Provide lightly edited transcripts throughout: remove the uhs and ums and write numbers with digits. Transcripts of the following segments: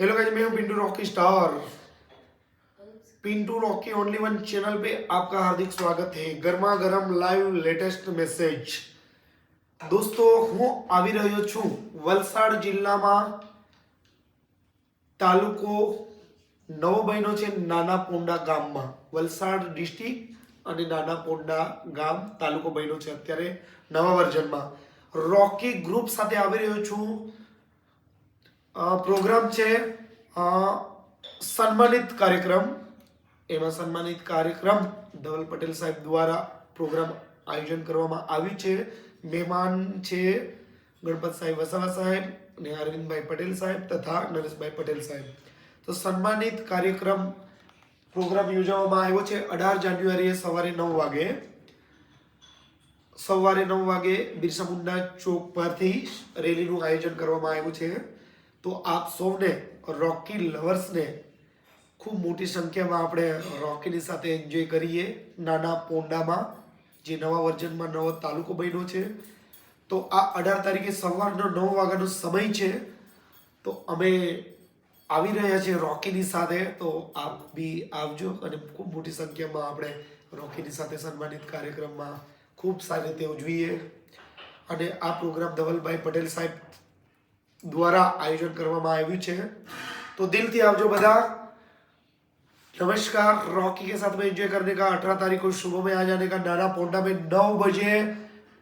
Hello guys, मैं हूं Pintu Rocky star. Pintu Rocky only one channel पे आपका हार्दिक स्वागत है। गर्मा गरम लाइव लेटेस्ट મેસેજ દોસ્તો, હું આવી રહ્યો છું વલસાડ જિલ્લામાં, તાલુકો નવો બન્યો છે નાના પોંડા ગામમાં। વલસાડ ડિસ્ટ્રિક્ટ અને નાના પોંડા ગામ તાલુકો બન્યો છે અત્યારે નવા વર્ઝનમાં। રોકી ગ્રુપ સાથે આવી રહ્યો છું। પ્રોગ્રામ છે સન્માનિત કાર્યક્રમ। એમાં સન્માનિત કાર્યક્રમ ધવલ પટેલ સાહેબ દ્વારા પ્રોગ્રામ આયોજન કરવામાં આવ્યું છે। મહેમાન છે ગણપત સાહેબ વસાવા સાહેબ અને અરવિંદભાઈ પટેલ સાહેબ તથા નરેશભાઈ પટેલ સાહેબ। તો સન્માનિત કાર્યક્રમ પ્રોગ્રામ યોજવામાં આવ્યો છે 18 જાન્યુઆરીએ સવારે 9 વાગે બિરસા મુંડા ચોક પરથી રેલીનું આયોજન કરવામાં આવ્યું છે। તો આપ સૌને, રોકી લવર્સને, ખૂબ મોટી સંખ્યામાં આપણે રોકીની સાથે એન્જોય કરીએ નાના પોંડામાં, જે નવા વર્ઝનમાં નવો તાલુકો બન્યો છે। તો આ 18 તારીખે સવારનો 9 વાગ્યાનો સમય છે। તો અમે આવી રહ્યા છીએ રોકીની સાથે। તો આપ બી આવજો અને ખૂબ મોટી સંખ્યામાં આપણે રોકીની સાથે સન્માનિત કાર્યક્રમમાં ખૂબ સારી રીતે ઉજવીએ। અને આ પ્રોગ્રામ ધવલભાઈ પટેલ સાહેબ द्वारा आयोजन કરવામાં આવ્યું છે। तो दिल થી આવજો બધા। नमस्कार। रॉकी के साथ में एंजॉय करने का 18 तारीख को सुबह में आ जाने का नाना पोंडा में 9 बजे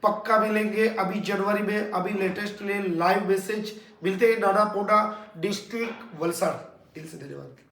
पक्का मिलेंगे। अभी जनवरी में अभी लेटेस्ट ले लाइव मैसेज मिलते हैं नाना पोंडा डिस्ट्रिक्ट वलसाड। दिल से धन्यवाद।